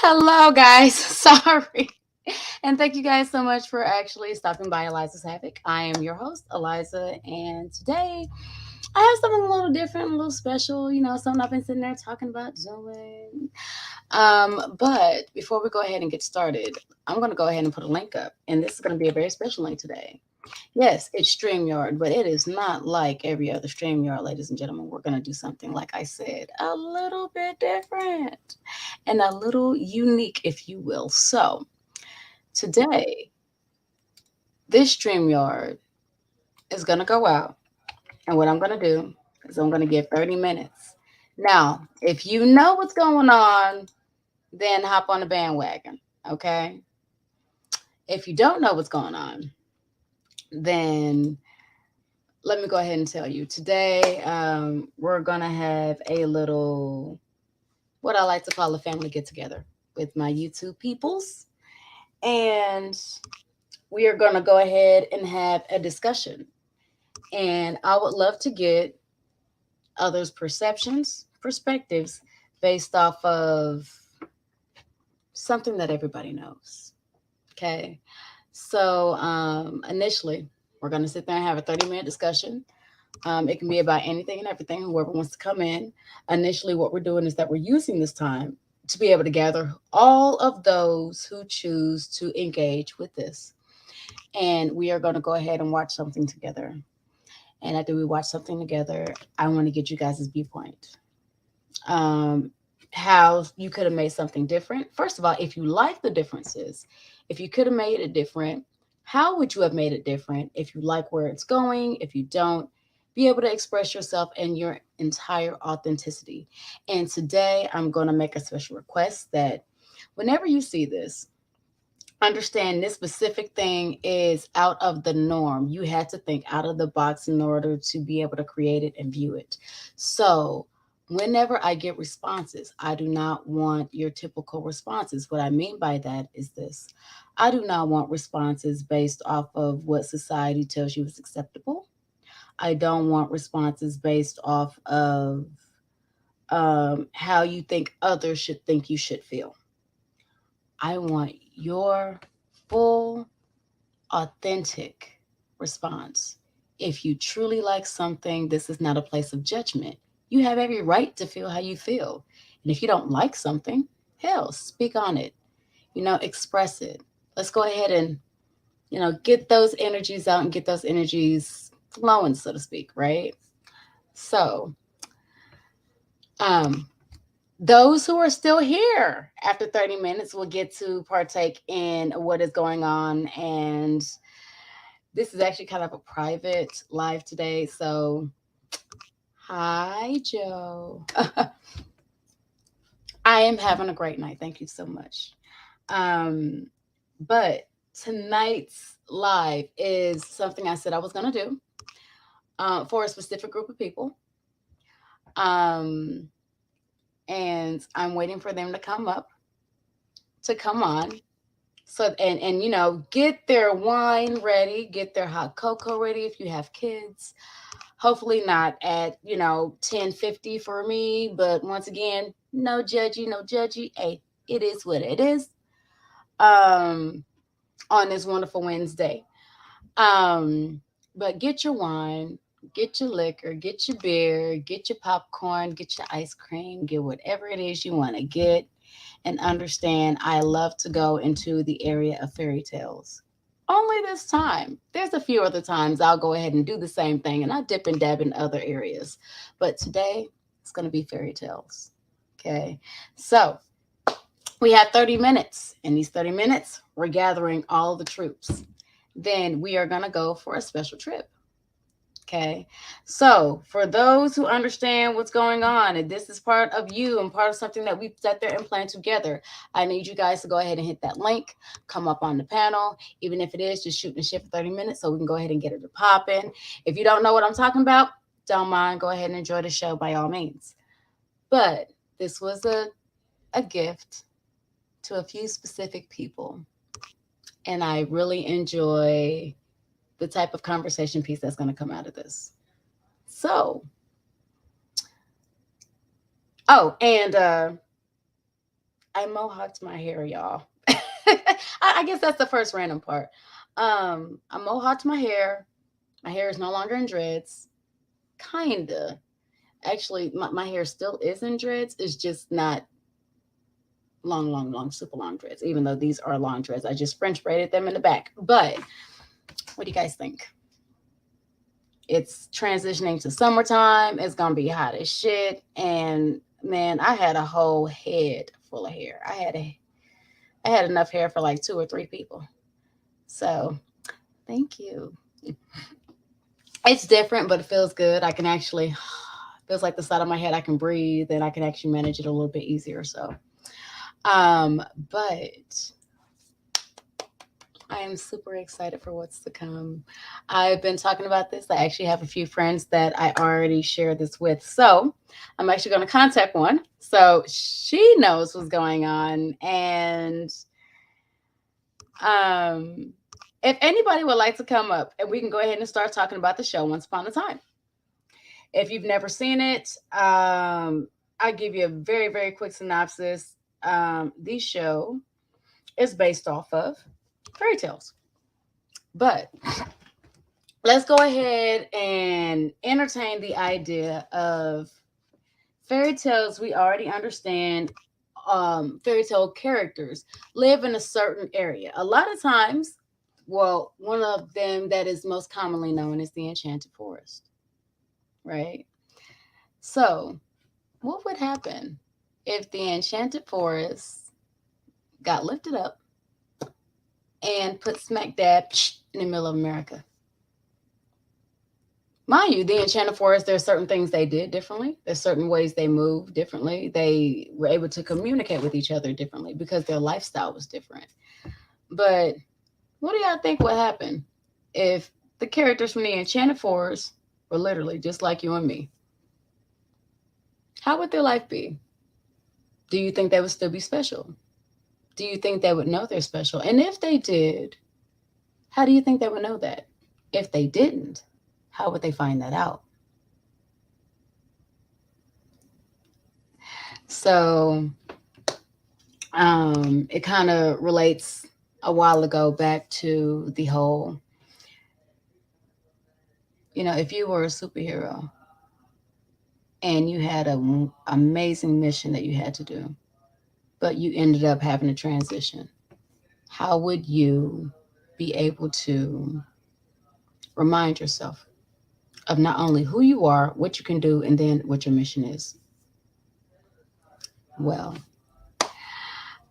Hello, guys. Sorry. And thank you guys so much for actually stopping by Eliza's Havoc. I am your host, Eliza, and today I have something a little different, a little special, something I've been sitting there talking about doing. But before we go ahead and get started, I'm going to go ahead and put a link up, and this is going to be a very special link today. Yes, it's StreamYard, but it is not like every other StreamYard, ladies and gentlemen. We're going to do something, like I said, a little bit different and a little unique, if you will. So, today, this StreamYard is going to go out, and what I'm going to do is I'm going to give 30 minutes. Now, if you know what's going on, then hop on the bandwagon, okay? If you don't know what's going on, then let me go ahead and tell you. Today, we're going to have a little, what I like to call a family get together with my YouTube peoples. And we are going to go ahead and have a discussion. And I would love to get others' perceptions, perspectives based off of something that everybody knows. Okay. So, initially, we're going to sit there and have a 30-minute discussion. It can be about anything and everything, whoever wants to come in. Initially, what we're doing is that we're using this time to be able to gather all of those who choose to engage with this. And we are going to go ahead and watch something together. And after we watch something together, I want to get you guys' viewpoint. Um, how you could have made something different. First of all, if you like the differences, if you could have made it different, how would you have made it different? If you like where it's going, if you don't, be able to express yourself in your entire authenticity. And today I'm going to make a special request that whenever you see this, understand this specific thing is out of the norm. You had to think out of the box in order to be able to create it and view it. So, whenever I get responses, I do not want your typical responses. What I mean by that is this: I do not want responses based off of what society tells you is acceptable. I don't want responses based off of how you think others should think you should feel. I want your full, authentic response. If you truly like something, this is not a place of judgment. You have every right to feel how you feel. And if you don't like something, hell, speak on it. Express it. Let's go ahead and, get those energies out and get those energies flowing, so to speak, right? So, um, those who are still here after 30 minutes will get to partake in what is going on. And this is actually kind of a private live today. So, hi, Joe. I am having a great night. Thank you so much. Um, but tonight's live is something I said I was going to do for a specific group of people. Um, and I'm waiting for them to come up, to come on. So and get their wine ready, get their hot cocoa ready if you have kids. Hopefully not at 10:50 for me, but once again, no judgy, no judgy. Hey, it is what it is. Um, on this wonderful Wednesday. But get your wine, get your liquor, get your beer, get your popcorn, get your ice cream, get whatever it is you want to get, and understand I love to go into the area of fairy tales. Only this time. There's a few other times I'll go ahead and do the same thing and I dip and dab in other areas. But today it's going to be fairy tales. Okay. So we have 30 minutes. In these 30 minutes, we're gathering all the troops. Then we are going to go for a special trip. Okay. So, for those who understand what's going on, and this is part of you and part of something that we've sat there and planned together, I need you guys to go ahead and hit that link, come up on the panel, even if it is just shooting the shit for 30 minutes so we can go ahead and get it popping. If you don't know what I'm talking about, don't mind. Go ahead and enjoy the show by all means. But this was a gift to a few specific people. And I really enjoy the type of conversation piece that's going to come out of this. So, oh, and I mohawked my hair, y'all. I guess that's the first random part. I mohawked my hair. My hair is no longer in dreads. Kinda. Actually, my hair still is in dreads. It's just not long, long, long, super long dreads, even though these are long dreads. I just French braided them in the back. But what do you guys think? It's transitioning to summertime. It's gonna be hot as shit. And man, I had a whole head full of hair. I had enough hair for like two or three people. So thank you. It's different, but it feels good. I can actually feels like the side of my head I can breathe and I can actually manage it a little bit easier. So but I am super excited for what's to come. I've been talking about this. I actually have a few friends that I already shared this with. So I'm actually going to contact one. So she knows what's going on. And um, if anybody would like to come up, and we can go ahead and start talking about the show Once Upon a Time. If you've never seen it, I'll give you a very, very quick synopsis. The show is based off of fairy tales. But let's go ahead and entertain the idea of fairy tales. We already understand fairy tale characters live in a certain area. A lot of times, well, one of them that is most commonly known is the Enchanted Forest, right? So, what would happen if the Enchanted Forest got lifted up and put smack dab in the middle of America? Mind you, the Enchanted Forest, there's certain things they did differently. There's certain ways they moved differently. They were able to communicate with each other differently because their lifestyle was different. But what do y'all think would happen if the characters from the Enchanted Forest were literally just like you and me? How would their life be? Do you think they would still be special? Do you think they would know they're special? And if they did, how do you think they would know that? If they didn't, how would they find that out? So it kind of relates a while ago back to the whole, if you were a superhero and you had an amazing mission that you had to do, but you ended up having to transition, how would you be able to remind yourself of not only who you are, what you can do, and then what your mission is? Well,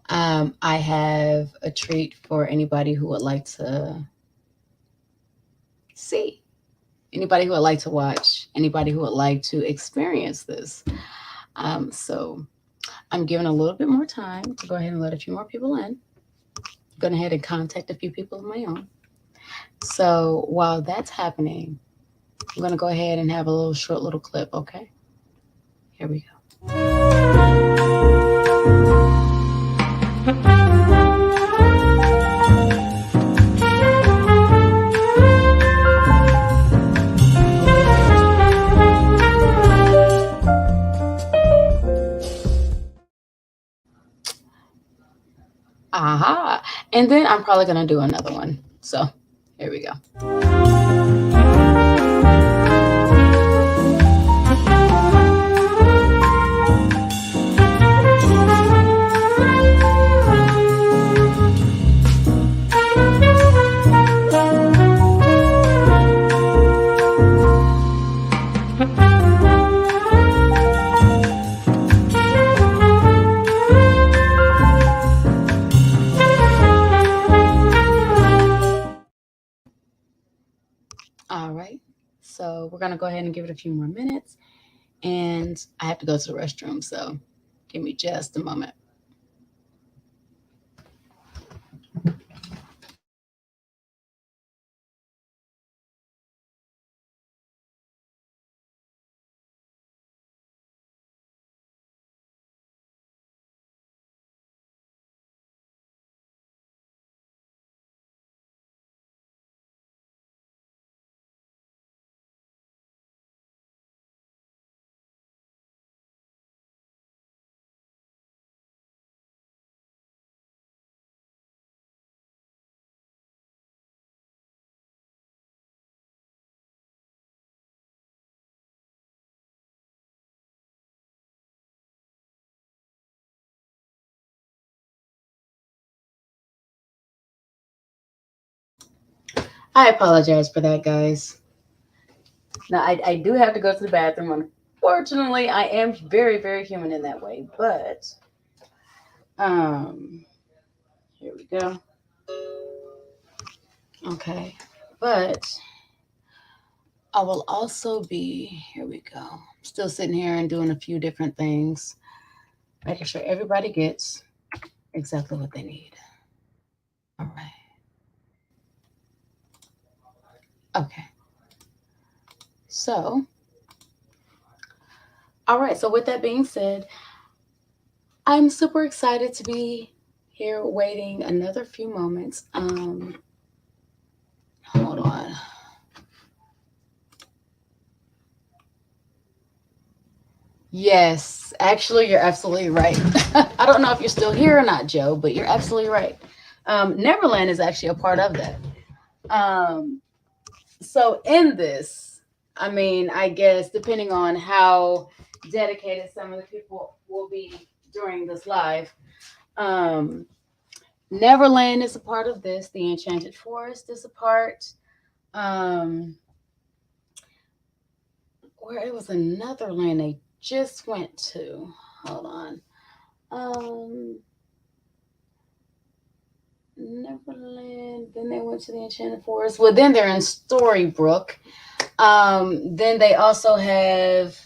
I have a treat for anybody who would like to see, anybody who would like to watch, anybody who would like to experience this. So I'm giving a little bit more time to go ahead and let a few more people in. I'm going ahead and contact a few people of my own. So while that's happening, I'm going to go ahead and have a little short little clip, okay? Here we go. Aha. And then I'm probably going to do another one. So here we go. All right. So we're going to go ahead and give it a few more minutes. And I have to go to the restroom. So give me just a moment. I apologize for that, guys. Now, I do have to go to the bathroom. Unfortunately, I am very, very human in that way. But, um, here we go. Okay. But I will also be, here we go. Still sitting here and doing a few different things, making sure everybody gets exactly what they need. All right. Okay. So, all right. So, with that being said, I'm super excited to be here waiting another few moments. Hold on. Yes, actually, you're absolutely right. I don't know if you're still here or not, Joe, but you're absolutely right. Neverland is actually a part of that. Um, so in this, I mean, I guess depending on how dedicated some of the people will be during this live, um, Neverland is a part of this. The Enchanted Forest is a part. Um, where it was another land they just went to. Hold on. Um, Neverland. Then they went to the Enchanted Forest. Well, then they're in Storybrooke. Then they also have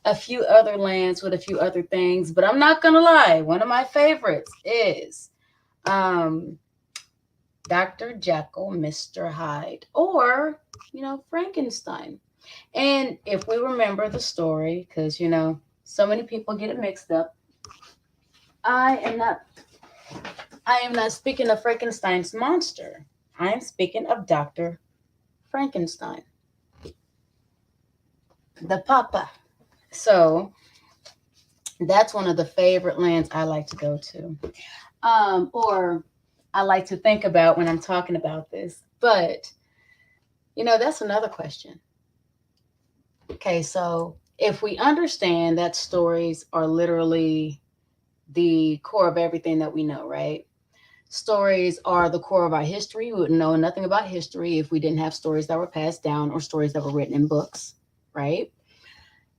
a few other lands with a few other things. But I'm not gonna lie, one of my favorites is um, Dr. Jekyll, Mr. Hyde, or Frankenstein. And if we remember the story, because so many people get it mixed up, I am not I am not speaking of Frankenstein's monster. I am speaking of Dr. Frankenstein, the Papa. So that's one of the favorite lands I like to go to. Or I like to think about when I'm talking about this. But, that's another question. Okay, so if we understand that stories are literally the core of everything that we know, right? Stories are the core of our history. We wouldn't know nothing about history if we didn't have stories that were passed down or stories that were written in books, right?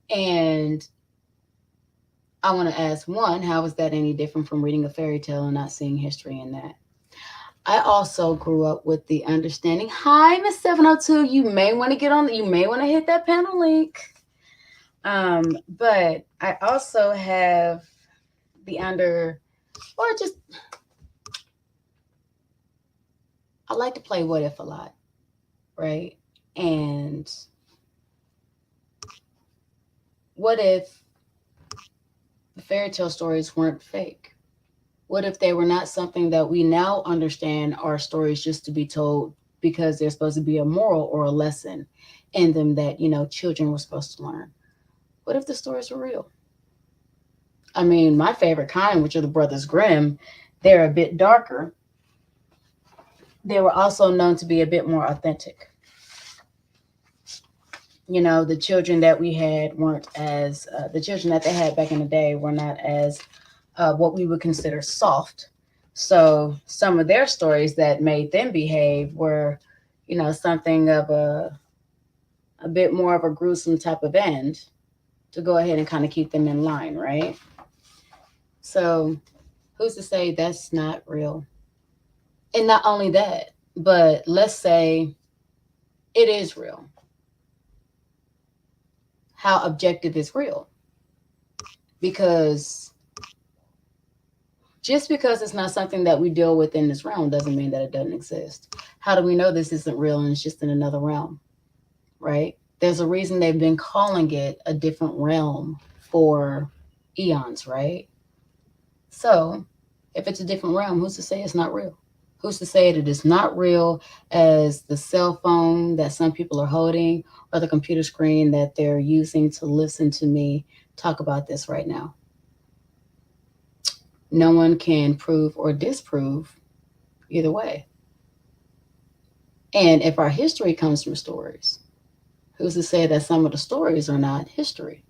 And I want to ask one, how is that any different from reading a fairy tale and not seeing history in that? I also grew up with the understanding. Hi, Miss 702. You may want to get on, you may want to hit that panel link. But I also have the or just, I like to play what if a lot, right? And what if the fairy tale stories weren't fake? What if they were not something that we now understand are stories just to be told because there's supposed to be a moral or a lesson in them that, children were supposed to learn? What if the stories were real? I mean, my favorite kind, which are the Brothers Grimm, they're a bit darker. They were also known to be a bit more authentic. The children that we had weren't as, the children that they had back in the day were not as what we would consider soft. So some of their stories that made them behave were, something of a bit more of a gruesome type of end to go ahead and kind of keep them in line, right? So who's to say that's not real? And not only that, but let's say it is real. How objective is real? Because just because it's not something that we deal with in this realm doesn't mean that it doesn't exist. How do we know this isn't real and it's just in another realm, right? There's a reason they've been calling it a different realm for eons, right? So, if it's a different realm, who's to say it's not real? Who's to say that it's not real as the cell phone that some people are holding or the computer screen that they're using to listen to me talk about this right now? No one can prove or disprove either way. And if our history comes from stories, who's to say that some of the stories are not history?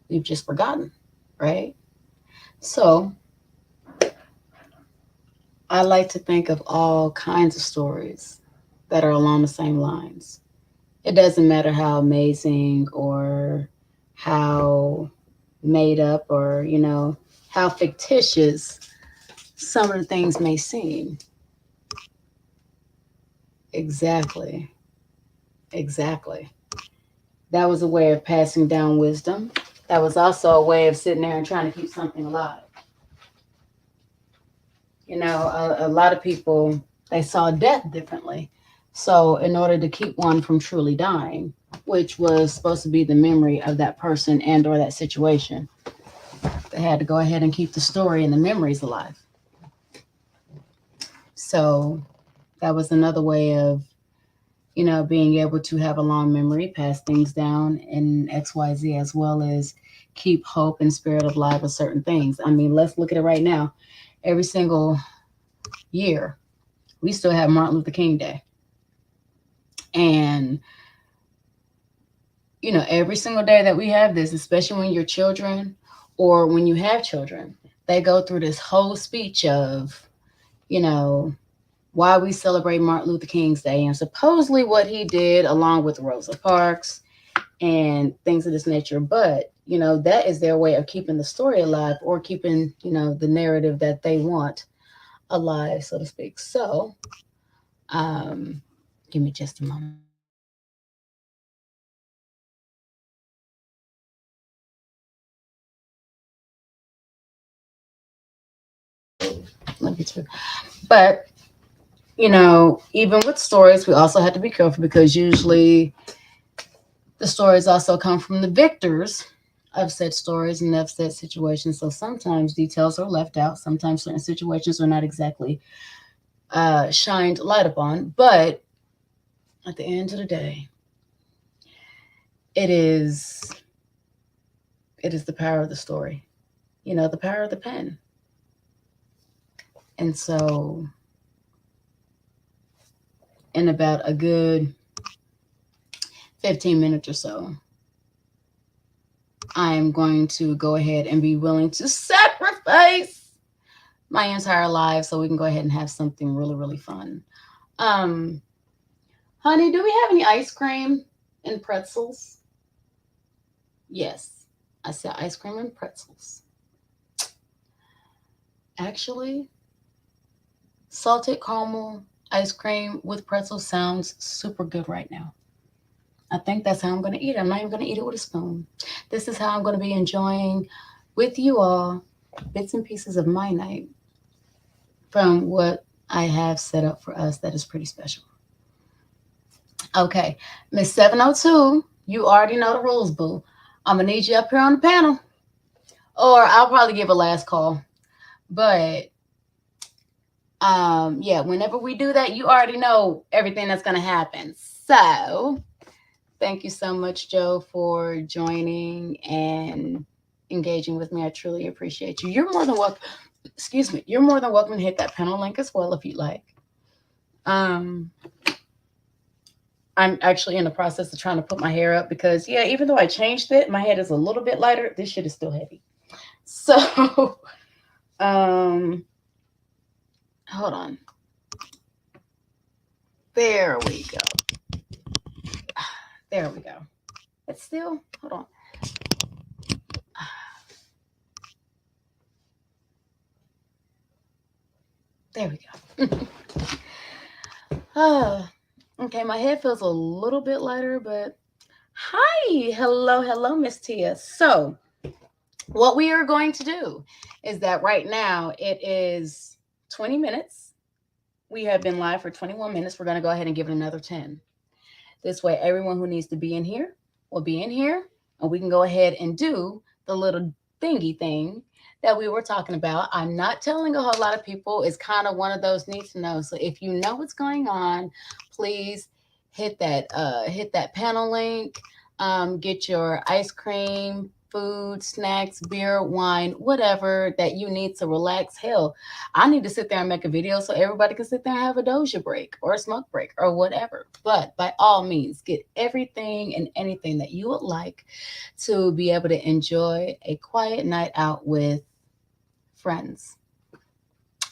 We've just forgotten, right? So I like to think of all kinds of stories that are along the same lines. It doesn't matter how amazing or how made up or, how fictitious some of the things may seem. Exactly. Exactly. That was a way of passing down wisdom. That was also a way of sitting there and trying to keep something alive. A lot of people, they saw death differently. So, in order to keep one from truly dying, which was supposed to be the memory of that person and or that situation, they had to go ahead and keep the story and the memories alive. So, that was another way of, being able to have a long memory, pass things down in XYZ, as well as keep hope and spirit alive with certain things. I mean, let's look at it right now. Every single year, we still have Martin Luther King Day. And, every single day that we have this, especially when you're children or when you have children, they go through this whole speech of, you know, why we celebrate Martin Luther King's Day and supposedly what he did along with Rosa Parks and things of this nature. But, that is their way of keeping the story alive or keeping, the narrative that they want alive, so to speak. So, um, give me just a moment. Let me too. But, even with stories, we also have to be careful because usually the stories also come from the victors of said stories and of said situations. So sometimes details are left out. Sometimes certain situations are not exactly shined light upon. But at the end of the day, it is it is the power of the story. The power of the pen. And so, in about a good 15 minutes or so, I am going to go ahead and be willing to sacrifice my entire life so we can go ahead and have something really, really fun. Um, Honey, do we have any ice cream and pretzels? Yes, I said ice cream and pretzels. Actually, salted caramel ice cream with pretzels sounds super good right now. I think that's how I'm going to eat it. I'm not even going to eat it with a spoon. This is how I'm going to be enjoying with you all bits and pieces of my night from what I have set up for us that is pretty special. Okay, Miss 702, you already know the rules, boo. I'm going to need you up here on the panel, or I'll probably give a last call. But yeah, whenever we do that, you already know everything that's going to happen. So, thank you so much, Joe, for joining and engaging with me. I truly appreciate you. You're more than welcome. Excuse me. You're more than welcome to hit that panel link as well if you'd like. Um, I'm actually in the process of trying to put my hair up because, yeah, even though I changed it, my head is a little bit lighter. This shit is still heavy. So, um, hold on. There we go. There we go. It's still, hold on. There we go. Okay, my head feels a little bit lighter, but hi, hello, Miss Tia. So, what we are going to do is that right now it is 20 minutes. We have been live for 21 minutes. We're going to go ahead and give it another 10. This way, everyone who needs to be in here will be in here, and we can go ahead and do the little thingy thing that we were talking about. I'm not telling a whole lot of people. It's kind of one of those need to know. So if you know what's going on, please hit that panel link. Get your ice cream, food, snacks, beer, wine, whatever that you need to relax. Hell, I need to sit there and make a video so everybody can sit there and have a doja break or a smoke break or whatever. But by all means, get everything and anything that you would like to be able to enjoy a quiet night out with friends.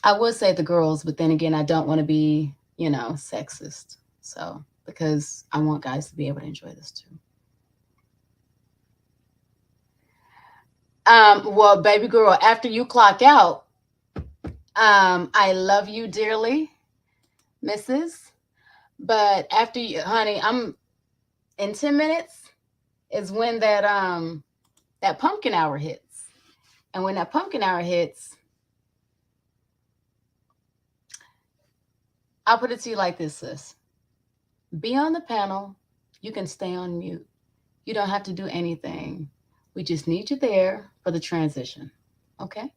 I would say the girls, but then again, I don't want to be, sexist. So, because I want guys to be able to enjoy this too. Well, baby girl, after you clock out, I love you dearly, Mrs. But after you, honey, I'm in 10 minutes is when that pumpkin hour hits. And when that pumpkin hour hits, I'll put it to you like this, sis. Be on the panel. You can stay on mute. You don't have to do anything. We just need you there for the transition. Okay?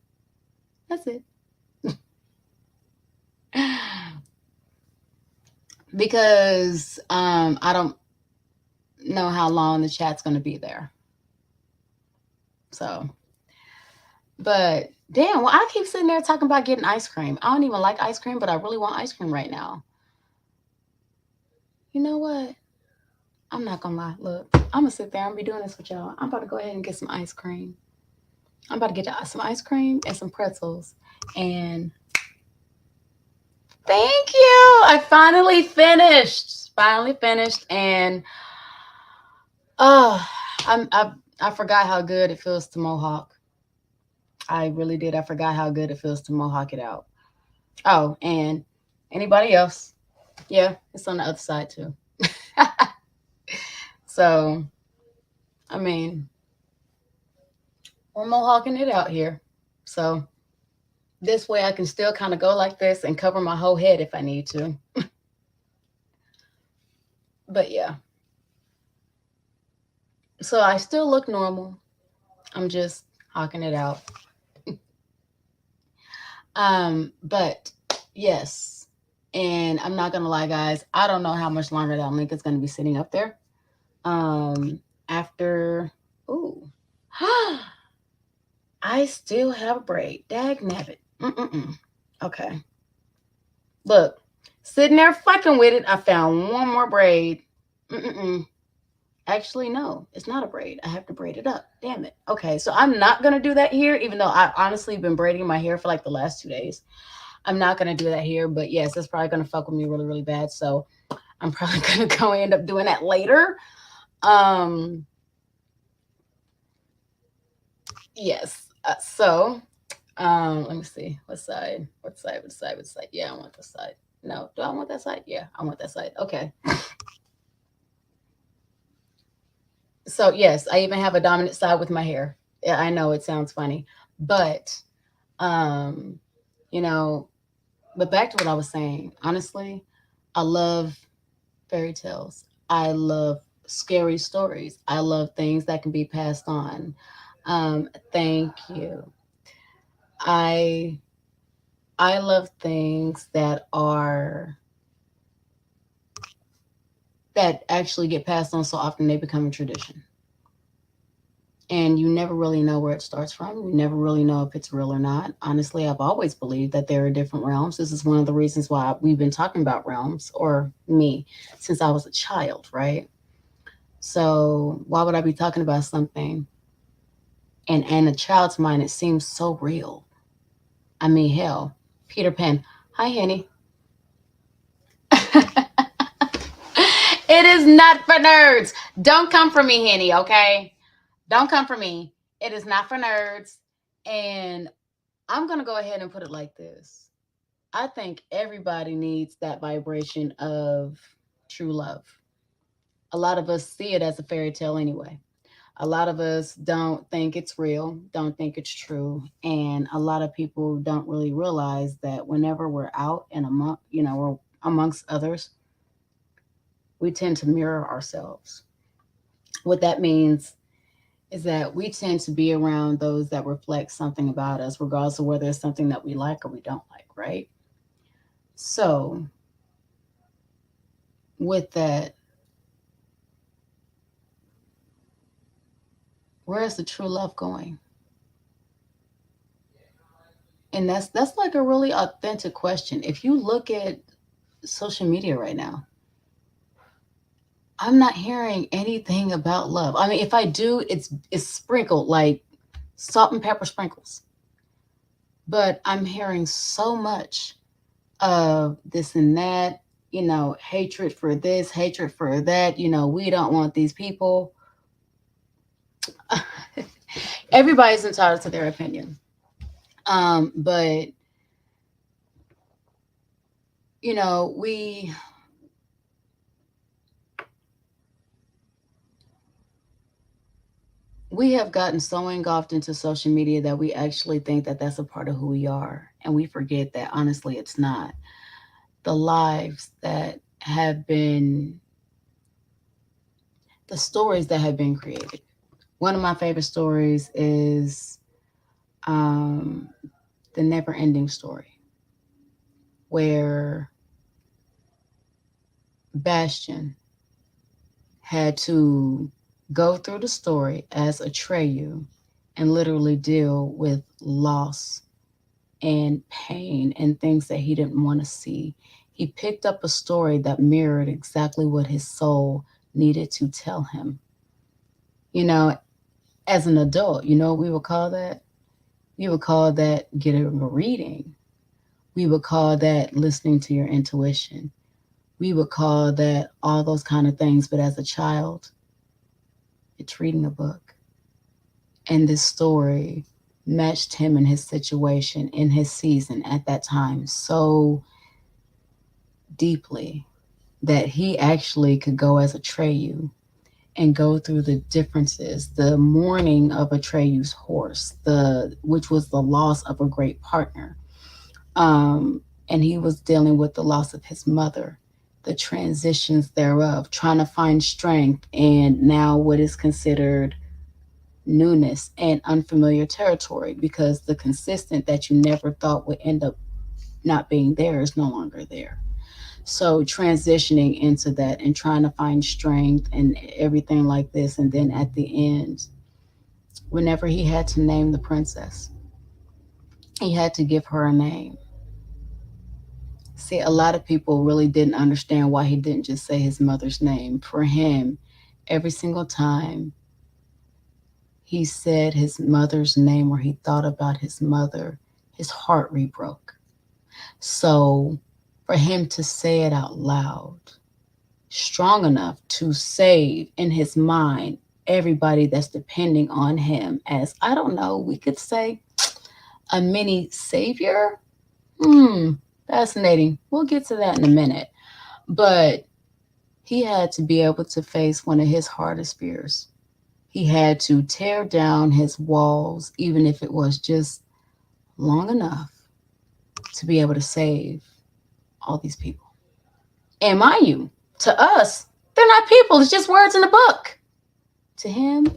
That's it. Because I don't know how long the chat's going to be there. So, but damn, well, I keep sitting there talking about getting ice cream. I don't even like ice cream, but I really want ice cream right now. You know what? I'm not gonna lie. Look, I'm gonna sit there. I'm gonna be doing this with y'all. I'm about to go ahead and get some ice cream. I'm about to get some ice cream and some pretzels. And thank you. I finally finished. Finally finished. And oh, I forgot how good it feels to mohawk. I really did. I forgot how good it feels to mohawk it out. Oh, and anybody else? Yeah, it's on the other side too. So, I mean, we're mohawking it out here. So, this way I can still kind of go like this and cover my whole head if I need to. But yeah. So, I still look normal. I'm just hawking it out. But yes. And I'm not gonna lie, guys. I don't know how much longer that link is gonna be sitting up there. After ooh. I still have a braid. Dag nabbit. Mm-mm-mm. Okay. Look, sitting there fucking with it, I found one more braid. Mm-mm-mm. Actually, no, it's not a braid. I have to braid it up. Damn it. Okay, so I'm not gonna do that here, even though I honestly been braiding my hair for like the last 2 days. I'm not gonna do that here, but yes, it's probably gonna fuck with me really, really bad. So I'm probably gonna go end up doing that later. Um, yes. Let me see. What side? What side? What side? What side? Yeah, I want this side. No, do I want that side? Yeah, I want that side. Okay. So yes, I even have a dominant side with my hair. Yeah, I know it sounds funny, but um, you know, but back to what I was saying. Honestly, I love fairy tales. I love scary stories. I love things that can be passed on. Thank you. I I love things that actually get passed on so often they become a tradition. And you never really know where it starts from. You never really know if it's real or not. Honestly, I've always believed that there are different realms. This is one of the reasons why we've been talking about realms, or me, since I was a child, right? So why would I be talking about something and a child's mind, it seems so real? I mean, hell, Peter Pan. Hi, Henny. It is not for nerds. Don't come for me, Henny, okay? Don't come for me. It is not for nerds. And I'm going to go ahead and put it like this. I think everybody needs that vibration of true love. A lot of us see it as a fairy tale anyway. A lot of us don't think it's real, don't think it's true. And a lot of people don't really realize that whenever we're out and we're amongst others, we tend to mirror ourselves. What that means is that we tend to be around those that reflect something about us, regardless of whether it's something that we like or we don't like, right? So, with that, where is the true love going? And that's like a really authentic question. If you look at social media right now, I'm not hearing anything about love. I mean, if I do, it's sprinkled like salt and pepper sprinkles. But I'm hearing so much of this and that. hatred for this, hatred for that. We don't want these people. Everybody's entitled to their opinion. But we have gotten so engulfed into social media that we actually think that that's a part of who we are, and we forget that honestly it's not. The lives that have been, the stories that have been created. One of my favorite stories is um, the Never Ending Story, where Bastion had to go through the story as Atreyu and literally deal with loss and pain and things that he didn't want to see. He picked up a story that mirrored exactly what his soul needed to tell him. You know, as an adult, you know what we would call that? We would call that getting a reading. We would call that listening to your intuition. We would call that all those kind of things. But as a child, it's reading a book. And this story matched him in his situation, in his season at that time, so deeply that he actually could go as Atreyu and go through the differences, the mourning of Atreyu's horse, which was the loss of a great partner. Um, and he was dealing with the loss of his mother, the transitions thereof, trying to find strength, and now what is considered newness and unfamiliar territory because the consistent that you never thought would end up not being there is no longer there. So transitioning into that and trying to find strength and everything like this. And then at the end, whenever he had to name the princess, he had to give her a name. See, a lot of people really didn't understand why he didn't just say his mother's name. For him, every single time he said his mother's name or he thought about his mother, his heart rebroke. So for him to say it out loud, strong enough to save in his mind everybody that's depending on him as, I don't know, we could say a mini savior. Hmm, fascinating. We'll get to that in a minute. But he had to be able to face one of his hardest fears. He had to tear down his walls, even if it was just long enough to be able to save all these people. And mind you, to us, they're not people, it's just words in a book. To him,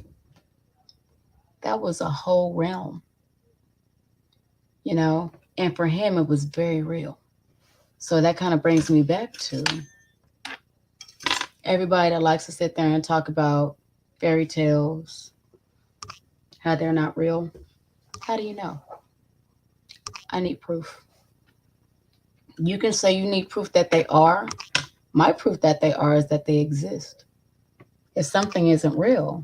that was a whole realm, you know? And for him, it was very real. So that kind of brings me back to everybody that likes to sit there and talk about fairy tales, how they're not real. How do you know? I need proof. You can say you need proof that they are. My proof that they are is that they exist. If something isn't real,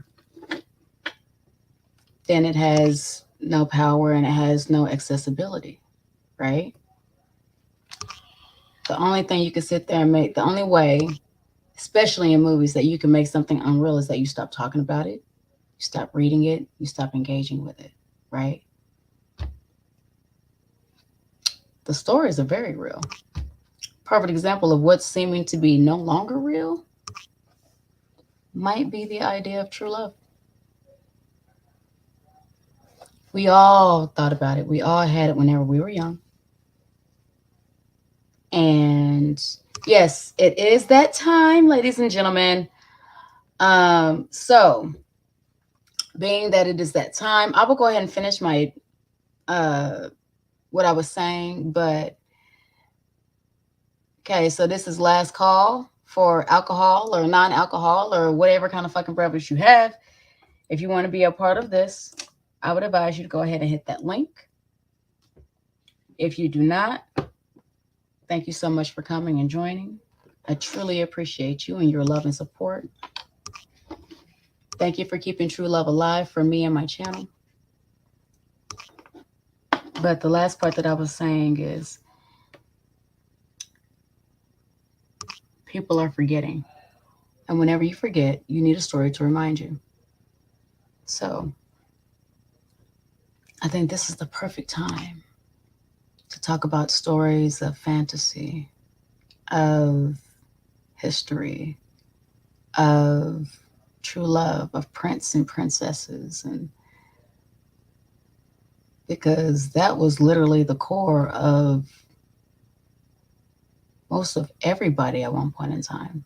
then it has no power and it has no accessibility, right? The only thing you can sit there and make, the only way, especially in movies, that you can make something unreal is that you stop talking about it, you stop reading it, you stop engaging with it, right? The stories are very real. Perfect example of what's seeming to be no longer real might be the idea of true love. We all thought about it. We all had it whenever we were young. And yes, it is that time, ladies and gentlemen. So being that it is that time, I will go ahead and finish my uh what I was saying, but okay, so this is last call for alcohol or non-alcohol or whatever kind of fucking beverage you have. If you want to be a part of this, I would advise you to go ahead and hit that link. If you do not, thank you so much for coming and joining. I truly appreciate you and your love and support. Thank you for keeping true love alive for me and my channel. But the last part that I was saying is people are forgetting. And whenever you forget, you need a story to remind you. So I think this is the perfect time to talk about stories of fantasy, of history, of true love, of prince and princesses, and because that was literally the core of most of everybody at one point in time.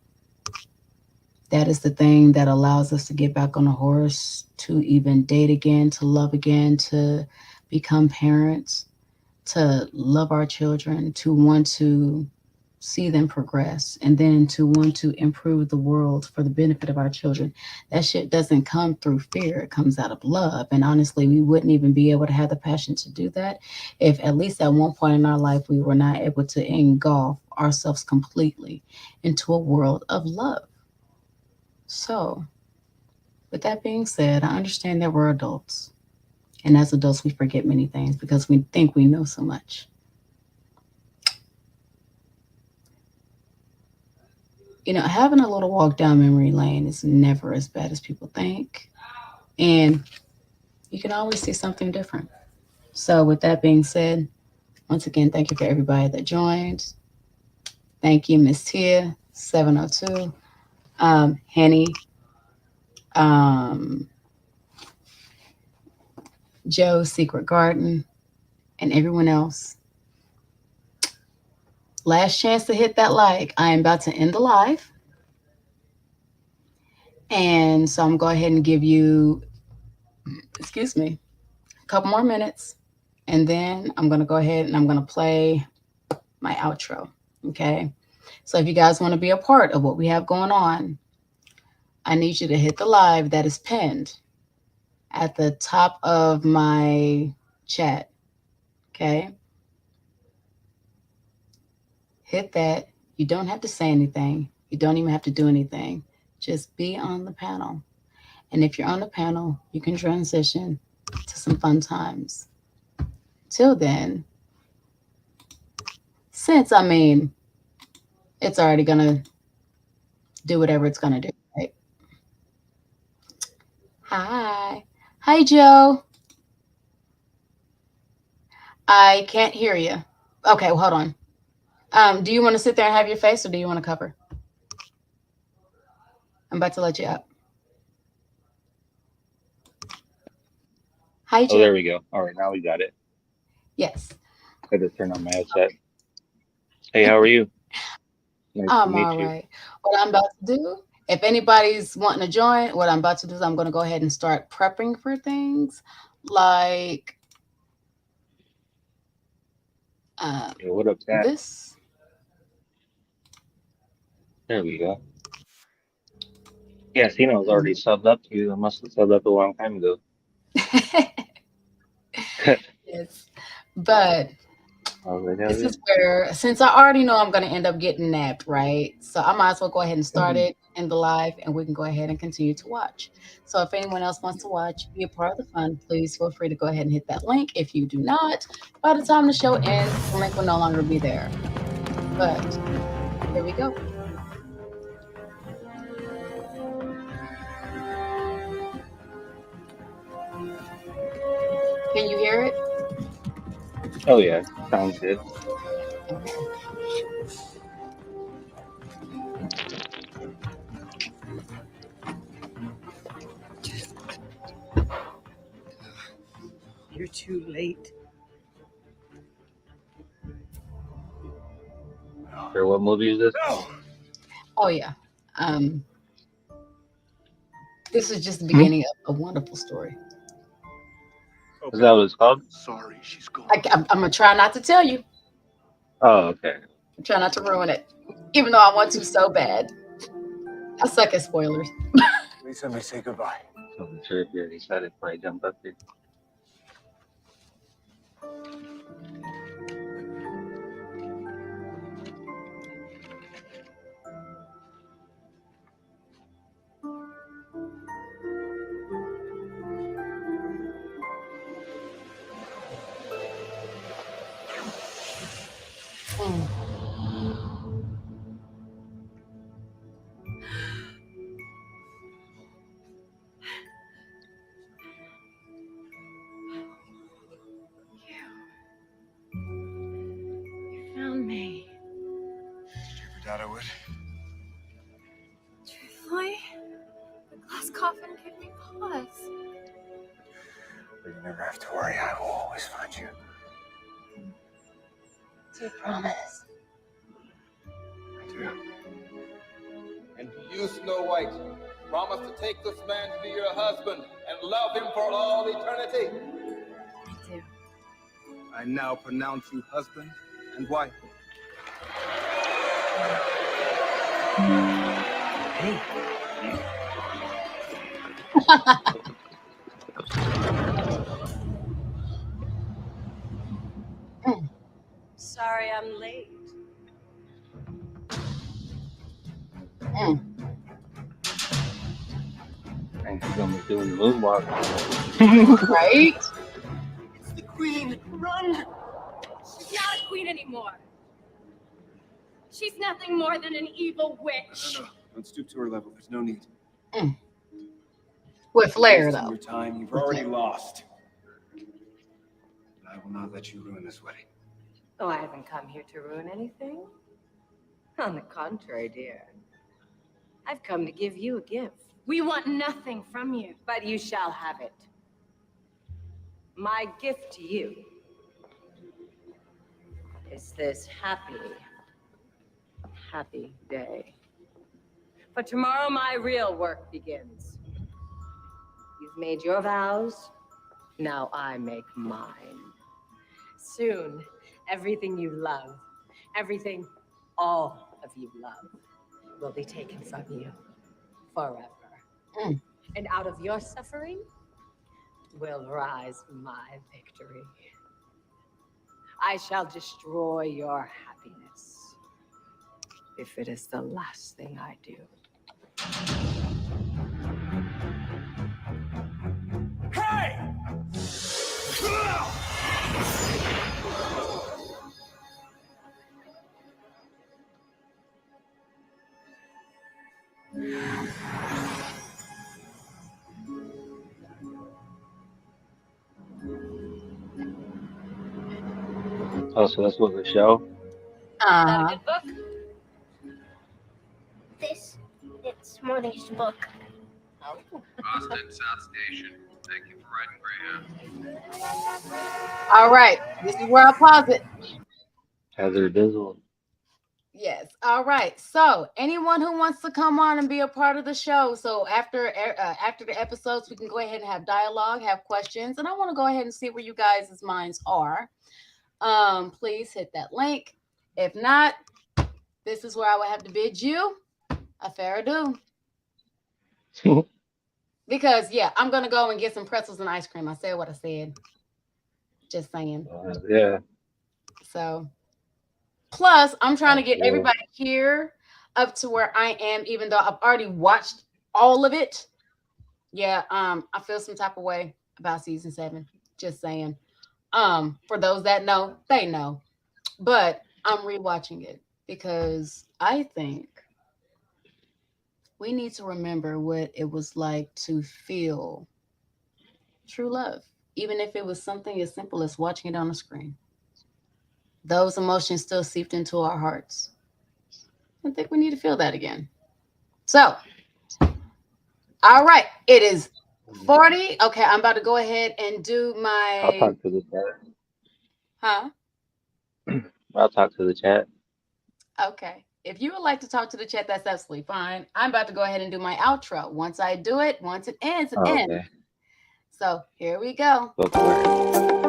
That is the thing that allows us to get back on a horse, to even date again, to love again, to become parents, to love our children, to want to see them progress, and then to want to improve the world for the benefit of our children. That shit doesn't come through fear, it comes out of love. And honestly, we wouldn't even be able to have the passion to do that if at least at one point in our life we were not able to engulf ourselves completely into a world of love. So, with that being said, I understand that we're adults. And as adults, we forget many things because we think we know so much. Having a little walk down memory lane is never as bad as people think. And you can always see something different. So, with that being said, once again, thank you for everybody that joined. Thank you, Miss Tia, 702, Henny, um, Joe, Secret Garden, and everyone else. Last chance to hit that like. I am about to end the live. And so I'm going to go ahead and give you, excuse me, a couple more minutes. And then I'm going to go ahead and I'm going to play my outro. Okay. So if you guys want to be a part of what we have going on, I need you to hit the live that is pinned at the top of my chat. Okay. Hit that. You don't have to say anything. You don't even have to do anything. Just be on the panel. And if you're on the panel, you can transition to some fun times. Till then, since it's already gonna do whatever it's gonna do, right? Hi. Hi, Joe. I can't hear you. Okay, well, hold on. Do you want to sit there and have your face, or do you want to cover? I'm about to let you up. Hi, Oh, Joe. there we go. All right, now we got it. Yes. I had to turn on my headset. Hey, how are you? Nice to I'm meet all you. right. What I'm about to do, if anybody's wanting to join, what I'm about to do is I'm going to go ahead and start prepping for things like uh, Yeah, what up, Cat? this. There we go. Yeah, Cino's already Mhm. subbed up to you. I must have subbed up a long time ago. Yes. But I was like, hell this yeah. is where, since I already know I'm going to end up getting napped, right? So I might as well go ahead and start it in the live and we can go ahead and continue to watch. So if anyone else wants to watch, be a part of the fun, please feel free to go ahead and hit that link. If you do not, by the time the show ends, the link will no longer be there. But here we go. Can you hear it? Oh yeah, sounds good. Okay. You're too late. Sure, what movie is this? No! Oh, yeah. Um, this is just the Hmm? beginning of a wonderful story. Is that what it's called? Sorry, she's gone. I'm going to try not to tell you, Oh, okay. try not to ruin it, even though I want to so bad. I suck at spoilers. Please let me say goodbye. I wasn't sure if you already said it before I jumped up here. Mm. doubt I would. Truthfully, the glass coffin gave me pause. But you never have to worry. I will always find you. Do you promise? I do. And you, Snow White, promise to take this man to be your husband and love him for all eternity. I do. I now pronounce you husband and wife. Hey. Sorry I'm late. And he's gonna be doing the moonwalk. Right? It's the queen. Run! She's not a queen anymore. She's nothing more than an evil witch. No. Don't stoop to her level. There's no need. With flair, Wasting though. your time. You've already lost. And I will not let you ruin this wedding. Oh, I haven't come here to ruin anything. On the contrary, dear. I've come to give you a gift. We want nothing from you. But you shall have it. My gift to you is this happy day. But tomorrow my real work begins. You've made your vows. Now I make mine. Soon, everything you love, everything all of you love, will be taken from you forever. And out of your suffering will rise my victory. I shall destroy your happiness if it is the last thing I do. Hey! Oh, so that's what the show. Uh-huh. Good book? It's more than just a book. Austin South Station. Thank you for riding Greyhound. All right. This is where I pause it. Hazard Dizzle. Yes. All right. So anyone who wants to come on and be a part of the show. So after the episodes, we can go ahead and have dialogue, have questions. And I want to go ahead and see where you guys' minds are. Please hit that link. If not, this is where I would have to bid you a fair adieu. Because, yeah, I'm going to go and get some pretzels and ice cream. I said what I said. Just saying. Yeah. So, plus, I'm trying to get Yeah. everybody here up to where I am, even though I've already watched all of it. Yeah, I feel some type of way about season 7. Just saying. For those that know, they know. But I'm rewatching it because I think we need to remember what it was like to feel true love, even if it was something as simple as watching it on a screen. Those emotions still seeped into our hearts. I think we need to feel that again. So, all right, it is 40. Okay, I'm about to go ahead and do I'll my. talk to the chat. Huh? I'll talk to the chat. Okay. If you would like to talk to the chat, that's absolutely fine. I'm about to go ahead and do my outro. Once I do it, once it ends, it ends. Okay. So here we go. Go for it.